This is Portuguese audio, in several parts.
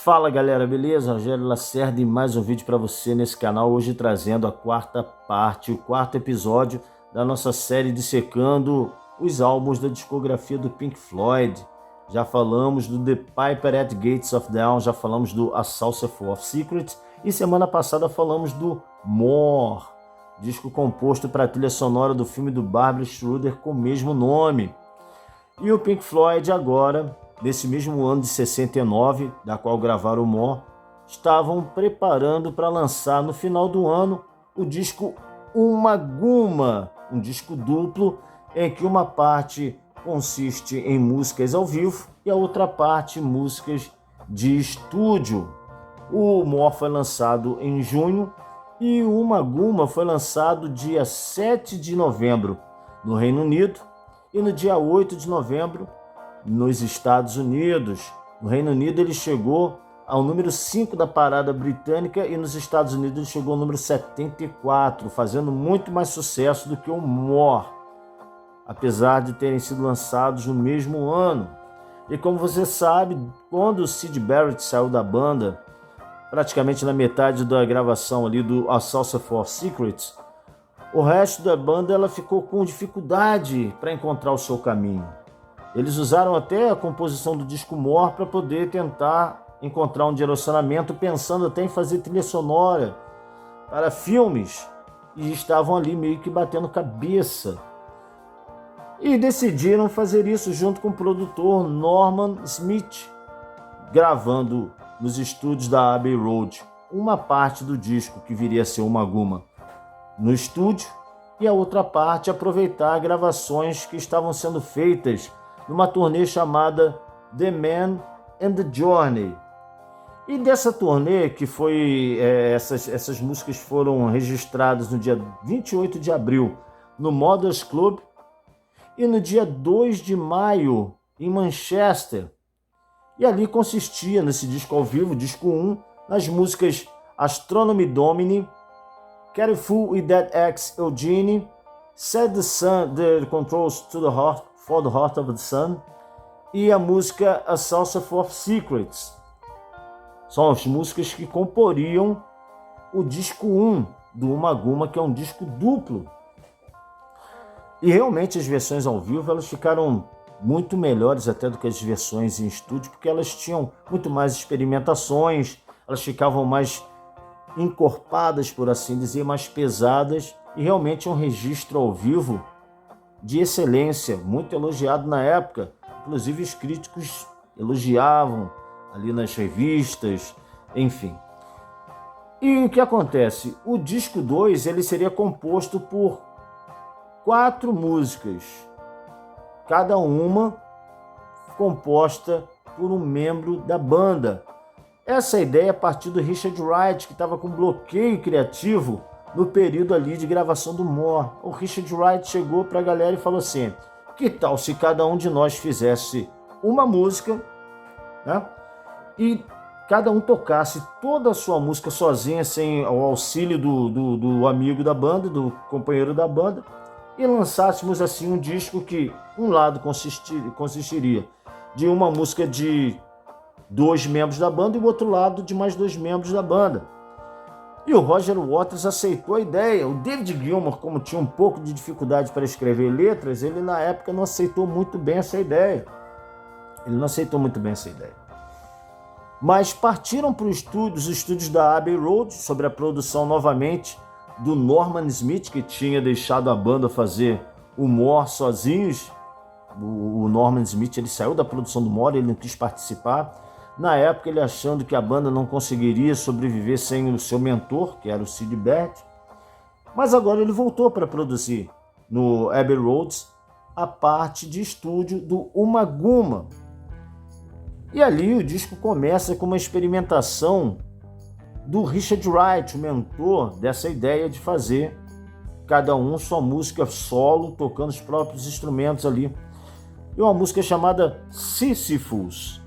Fala galera, beleza? Rogério Lacerda e mais um vídeo para você nesse canal, hoje trazendo a quarta parte, o quarto episódio da nossa série dissecando os álbuns da discografia do Pink Floyd. Já falamos do The Piper at Gates of Dawn, já falamos do A Saucer of Secrets e semana passada falamos do More, disco composto para a trilha sonora do filme do Barbra Streisand com o mesmo nome. E o Pink Floyd agora, nesse mesmo ano de 69, da qual gravaram o More, estavam preparando para lançar no final do ano o disco Uma Guma, um disco duplo em que uma parte consiste em músicas ao vivo e a outra parte músicas de estúdio. O More foi lançado em junho e o Uma Guma foi lançado dia 7 de novembro no Reino Unido e no dia 8 de novembro nos Estados Unidos. No Reino Unido ele chegou ao número 5 da parada britânica e nos Estados Unidos ele chegou ao número 74, fazendo muito mais sucesso do que o More, apesar de terem sido lançados no mesmo ano. E como você sabe, quando o Syd Barrett saiu da banda, praticamente na metade da gravação ali do A Saucer of Secrets, o resto da banda ela ficou com dificuldade para encontrar o seu caminho. Eles usaram até a composição do disco More para poder tentar encontrar um direcionamento, pensando até em fazer trilha sonora para filmes, e estavam ali meio que batendo cabeça. E decidiram fazer isso junto com o produtor Norman Smith, gravando nos estúdios da Abbey Road uma parte do disco que viria a ser Uma Guma no estúdio e a outra parte aproveitar gravações que estavam sendo feitas numa turnê chamada The Man and the Journey. E dessa turnê, que foi essas músicas foram registradas no dia 28 de abril no Mothers Club e no dia 2 de maio em Manchester. E ali consistia, nesse disco ao vivo, disco 1, nas músicas Astronomy Domini, Careful with That Ex Eugenie, Set the Sun the Controls to the Heart for the Heart of the Sun e a música A Saucer of Secrets. São as músicas que comporiam o disco 1 do Uma Guma, que é um disco duplo. E realmente as versões ao vivo elas ficaram muito melhores até do que as versões em estúdio, porque elas tinham muito mais experimentações, elas ficavam mais encorpadas, por assim dizer, mais pesadas, e realmente um registro ao vivo de excelência, muito elogiado na época. Inclusive os críticos elogiavam ali nas revistas, enfim. E o que acontece? O disco 2 ele seria composto por 4 músicas, cada uma composta por um membro da banda. Essa ideia partiu do Richard Wright, que estava com bloqueio criativo no período ali de gravação do More. O Richard Wright chegou para a galera e falou assim: que tal se cada um de nós fizesse uma música, né? E cada um tocasse toda a sua música sozinha, sem o auxílio do amigo da banda, do companheiro da banda, e lançássemos assim um disco que um lado consistiria de uma música de 2 membros da banda e o outro lado de mais 2 membros da banda. E o Roger Waters aceitou a ideia. O David Gilmour, como tinha um pouco de dificuldade para escrever letras, ele na época não aceitou muito bem essa ideia. Mas partiram para os estúdios da Abbey Road, sobre a produção novamente do Norman Smith, que tinha deixado a banda fazer o More sozinhos. O Norman Smith ele saiu da produção do More, ele não quis participar. Na época, ele achando que a banda não conseguiria sobreviver sem o seu mentor, que era o Syd Barrett. Mas agora ele voltou para produzir no Abbey Road a parte de estúdio do Uma Guma. E ali o disco começa com uma experimentação do Richard Wright, o mentor dessa ideia de fazer cada um sua música solo, tocando os próprios instrumentos ali. E uma música chamada Sisyphus,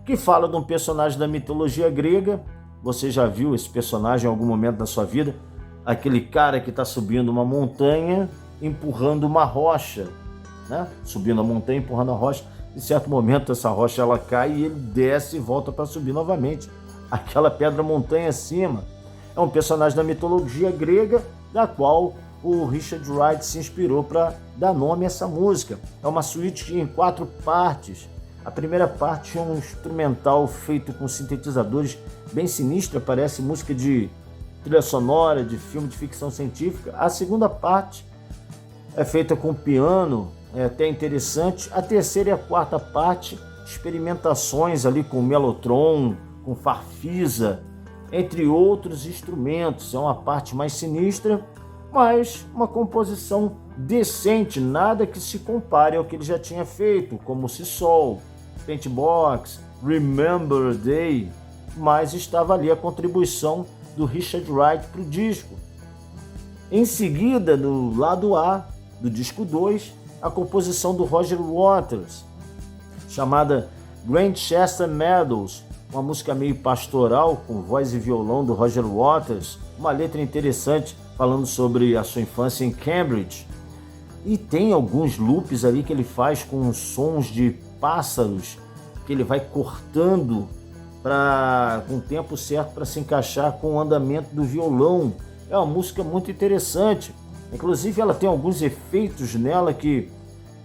que fala de um personagem da mitologia grega. Você já viu esse personagem em algum momento da sua vida? Aquele cara que está subindo uma montanha, empurrando uma rocha, né? Subindo a montanha, empurrando a rocha. Em certo momento essa rocha ela cai e ele desce e volta para subir novamente aquela pedra montanha acima. É um personagem da mitologia grega, da qual o Richard Wright se inspirou para dar nome a essa música. É uma suíte em 4 partes. A primeira parte é um instrumental feito com sintetizadores bem sinistra, parece música de trilha sonora, de filme de ficção científica. A segunda parte é feita com piano, é até interessante. A terceira e a quarta parte, experimentações ali com mellotron, com farfisa, entre outros instrumentos. É uma parte mais sinistra, mas uma composição decente, nada que se compare ao que ele já tinha feito, como Si Sol, Paintbox, Remember Day, mas estava ali a contribuição do Richard Wright para o disco. Em seguida, no lado A do disco 2, a composição do Roger Waters, chamada Grantchester Meadows, uma música meio pastoral, com voz e violão do Roger Waters, uma letra interessante falando sobre a sua infância em Cambridge. E tem alguns loops ali que ele faz com sons de pássaros, que ele vai cortando com o tempo certo para se encaixar com o andamento do violão. É uma música muito interessante. Inclusive ela tem alguns efeitos nela que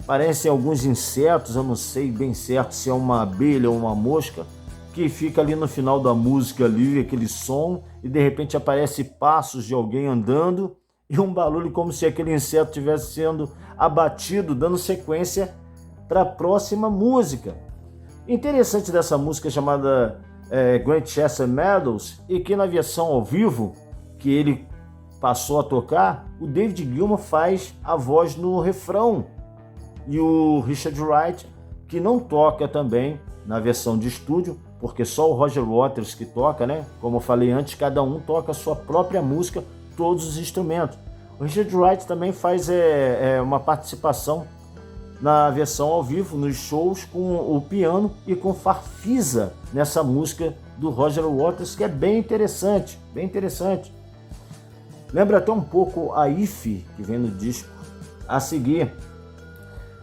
parecem alguns insetos, eu não sei bem certo se é uma abelha ou uma mosca, que fica ali no final da música ali, aquele som, e de repente aparece passos de alguém andando e um barulho como se aquele inseto estivesse sendo abatido, dando sequência para a próxima música. Interessante dessa música chamada Grantchester Meadows, e que na versão ao vivo que ele passou a tocar, o David Gilmour faz a voz no refrão e o Richard Wright, que não toca também na versão de estúdio, porque só o Roger Waters que toca, né? Como eu falei antes, cada um toca a sua própria música, todos os instrumentos. O Richard Wright também faz uma participação na versão ao vivo, nos shows, com o piano e com farfisa nessa música do Roger Waters, que é bem interessante, bem interessante. Lembra até um pouco a If, que vem no disco a seguir.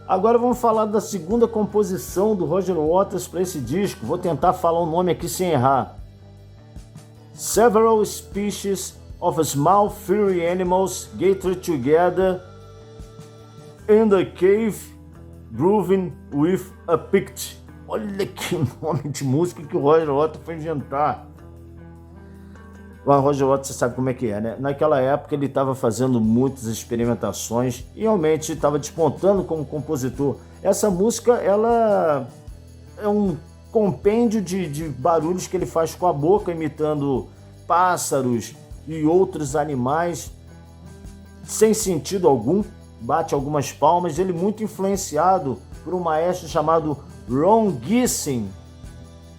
Agora vamos falar da segunda composição do Roger Waters para esse disco. Vou tentar falar o nome aqui sem errar. Several species of small furry animals gathered together in a cave, grooving with a pict. Olha que nome de música que o Roger Waters foi inventar. O Roger Waters, você sabe como é que é, né? Naquela época ele estava fazendo muitas experimentações e realmente estava despontando como compositor. Essa música, ela é um compêndio de barulhos que ele faz com a boca, imitando pássaros e outros animais, sem sentido algum, bate algumas palmas. Ele muito influenciado por um maestro chamado Ron Gissing,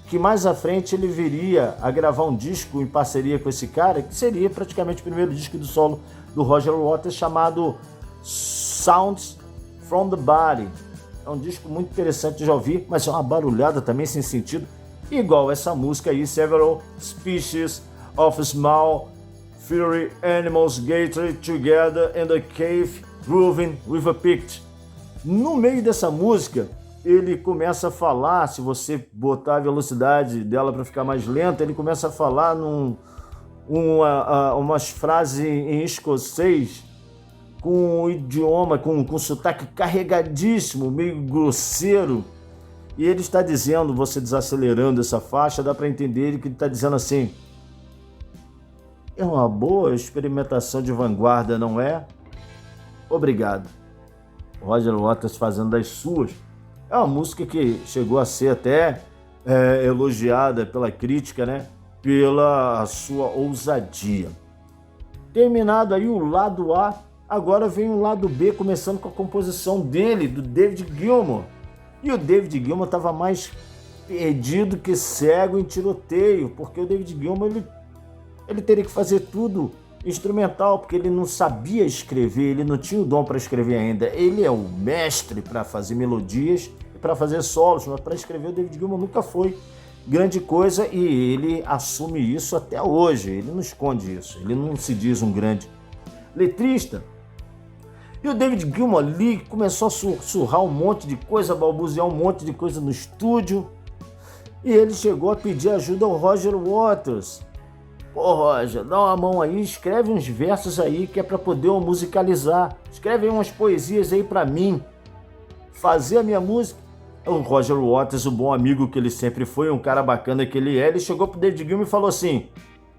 que mais à frente ele viria a gravar um disco em parceria com esse cara, que seria praticamente o primeiro disco do solo do Roger Waters, chamado Sounds from the Body. É um disco muito interessante de já ouvir, mas é uma barulhada também sem sentido, igual essa música aí, Several Species of Small Furry Animals Gathered Together in a Cave, Grooving with a Pict. No meio dessa música, ele começa a falar, se você botar a velocidade dela para ficar mais lenta, ele começa a falar umas frases em escocês, com um idioma, com sotaque carregadíssimo, meio grosseiro. E ele está dizendo, você desacelerando essa faixa, dá para entender que ele está dizendo assim: é uma boa experimentação de vanguarda, não é? Obrigado. Roger Waters fazendo das suas. É uma música que chegou a ser até elogiada pela crítica, né? Pela sua ousadia. Terminado aí o lado A, agora vem o lado B, começando com a composição dele, do David Gilmour. E o David Gilmour estava mais perdido que cego em tiroteio, porque o David Gilmour ele teria que fazer tudo instrumental, porque ele não sabia escrever, ele não tinha o dom para escrever ainda. Ele é o mestre para fazer melodias e para fazer solos, mas para escrever o David Gilmour nunca foi grande coisa, e ele assume isso até hoje, ele não esconde isso, ele não se diz um grande letrista. E o David Gilmour ali começou a sussurrar um monte de coisa, balbuciar um monte de coisa no estúdio. E ele chegou a pedir ajuda ao Roger Waters. Pô, Roger, dá uma mão aí, escreve uns versos aí que é para poder eu musicalizar. Escreve aí umas poesias aí para mim, fazer a minha música. O Roger Waters, o bom amigo que ele sempre foi, um cara bacana que ele chegou pro David Gilmour e falou assim: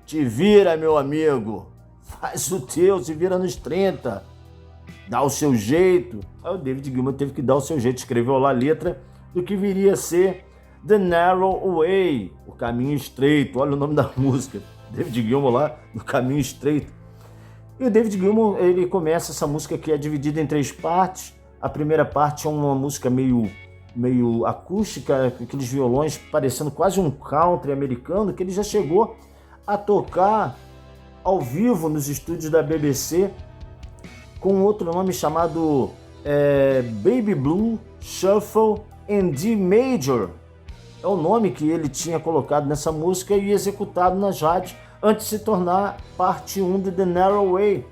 te vira, meu amigo, faz o teu, se vira nos 30, dá o seu jeito. Aí o David Gilmour teve que dar o seu jeito, escreveu lá a letra do que viria a ser The Narrow Way, o caminho estreito. Olha o nome da música, David Gilmour lá, no caminho estreito. E o David Gilmour, ele começa essa música que é dividida em 3 partes. A primeira parte é uma música meio acústica, com aqueles violões parecendo quase um country americano, que ele já chegou a tocar ao vivo nos estúdios da BBC com outro nome chamado Baby Blue Shuffle in D Major. É o nome que ele tinha colocado nessa música e executado nas rádios antes de se tornar parte 1 de The Narrow Way.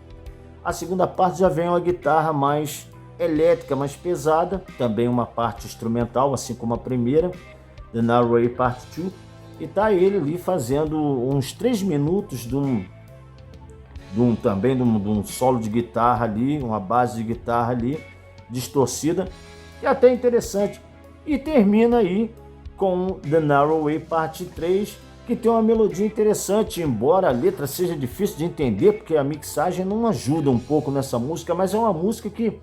A segunda parte já vem uma guitarra mais elétrica, mais pesada, também uma parte instrumental, assim como a primeira, The Narrow Way Part 2, e tá ele ali fazendo uns 3 minutos de um solo de guitarra ali, uma base de guitarra ali, distorcida, e até interessante. E termina aí com The Narrow Way Part 3, que tem uma melodia interessante, embora a letra seja difícil de entender, porque a mixagem não ajuda um pouco nessa música, mas é uma música que,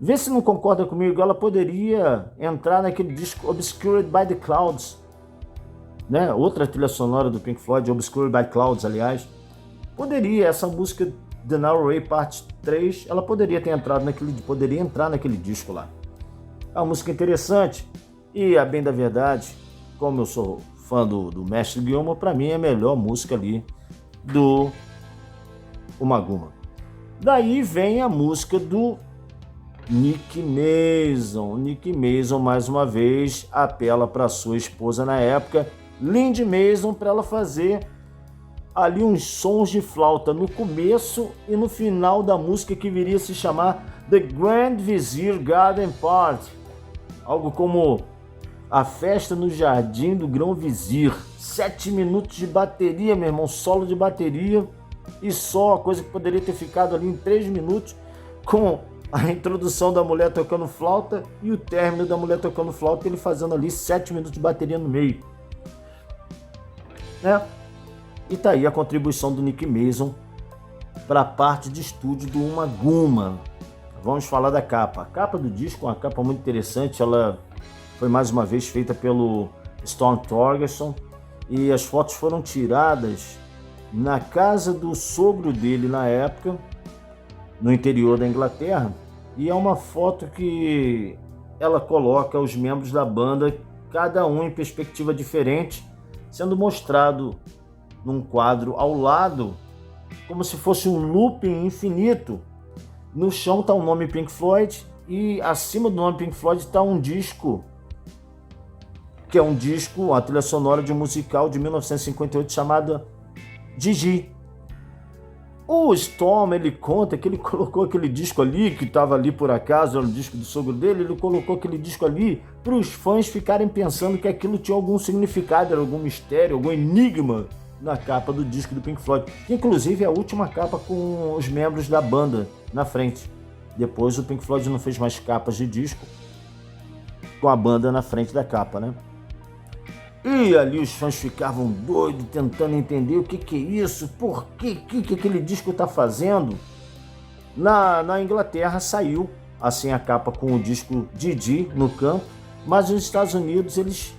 vê se não concorda comigo, ela poderia entrar naquele disco Obscured by the Clouds, né? Outra trilha sonora do Pink Floyd, Obscured by Clouds, aliás. Poderia, essa música The Narrow Way Part 3, ela poderia entrar naquele disco lá. É uma música interessante e, a bem da verdade, como eu sou fã do mestre Gilmour, para mim é a melhor música ali do Uma Guma. Daí vem a música do Nick Mason. Nick Mason, mais uma vez, apela para sua esposa na época, Lindy Mason, para ela fazer ali uns sons de flauta no começo e no final da música, que viria a se chamar The Grand Vizier Garden Party. Algo como a festa no jardim do Grão Vizir. 7 minutos de bateria, meu irmão, solo de bateria e só, coisa que poderia ter ficado ali em 3 minutos, com a introdução da mulher tocando flauta e o término da mulher tocando flauta, ele fazendo ali 7 minutos de bateria no meio, né? E tá aí a contribuição do Nick Mason para a parte de estúdio do Uma Guma. Vamos falar da capa. A capa do disco é uma capa muito interessante, ela foi mais uma vez feita pelo Storm Thorgerson e as fotos foram tiradas na casa do sogro dele na época, no interior da Inglaterra. E é uma foto que ela coloca os membros da banda, cada um em perspectiva diferente, sendo mostrado num quadro ao lado, como se fosse um looping infinito. No chão está o nome Pink Floyd e acima do nome Pink Floyd está um disco, que é um disco, a trilha sonora de um musical de 1958 chamada Gigi. O Storm, ele conta que ele colocou aquele disco ali, que estava ali por acaso, era o disco do sogro dele, ele colocou aquele disco ali para os fãs ficarem pensando que aquilo tinha algum significado, era algum mistério, algum enigma na capa do disco do Pink Floyd, que inclusive é a última capa com os membros da banda na frente. Depois o Pink Floyd não fez mais capas de disco com a banda na frente da capa, né? E ali os fãs ficavam doidos, tentando entender o que é isso, por que aquele disco está fazendo. Na Inglaterra saiu assim a capa com o disco Didi no canto, mas nos Estados Unidos eles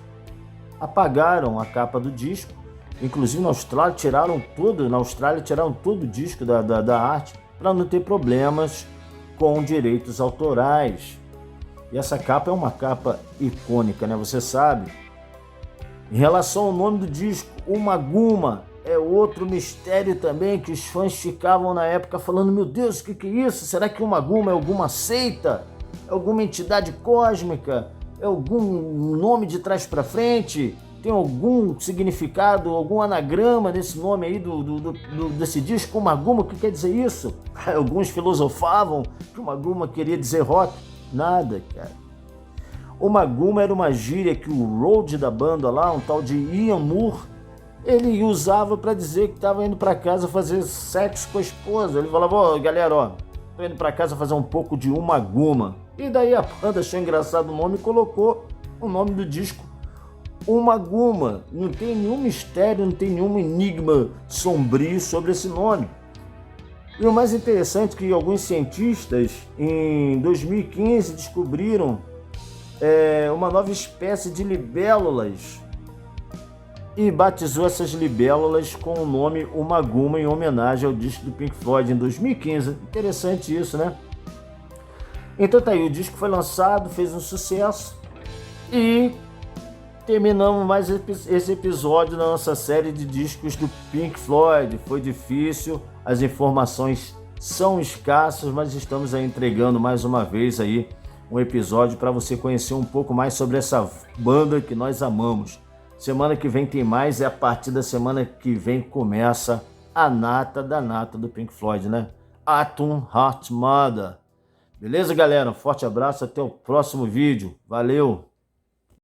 apagaram a capa do disco. Inclusive na Austrália tiraram todo o disco da arte para não ter problemas com direitos autorais. E essa capa é uma capa icônica, né? Você sabe. Em relação ao nome do disco, Uma Guma, é outro mistério também, que os fãs ficavam na época falando: meu Deus, o que é isso? Será que Uma Guma é alguma seita? É alguma entidade cósmica? É algum nome de trás para frente? tem algum significado, algum anagrama nesse nome aí desse disco, Umaguma? O que quer dizer isso? Alguns filosofavam que Umaguma queria dizer rock. Nada, cara. Umaguma era uma gíria que o road da banda lá, um tal de Ian Moore, ele usava para dizer que estava indo para casa fazer sexo com a esposa. Ele falava, ó, galera, ó, tô indo para casa fazer um pouco de Umaguma. E daí a banda achou engraçado o nome e colocou o nome do disco Umaguma. Não tem nenhum mistério, não tem nenhum enigma sombrio sobre esse nome. E o mais interessante é que alguns cientistas em 2015 descobriram uma nova espécie de libélulas e batizou essas libélulas com o nome Umaguma em homenagem ao disco do Pink Floyd em 2015. Interessante isso, né? Então tá aí, o disco foi lançado, fez um sucesso e terminamos mais esse episódio da nossa série de discos do Pink Floyd. Foi difícil, as informações são escassas, mas estamos aí entregando mais uma vez aí um episódio para você conhecer um pouco mais sobre essa banda que nós amamos. Semana que vem tem mais, e a partir da semana que vem começa a nata da nata do Pink Floyd, né? Atom Heart Mother. Beleza, galera? Um forte abraço, até o próximo vídeo. Valeu!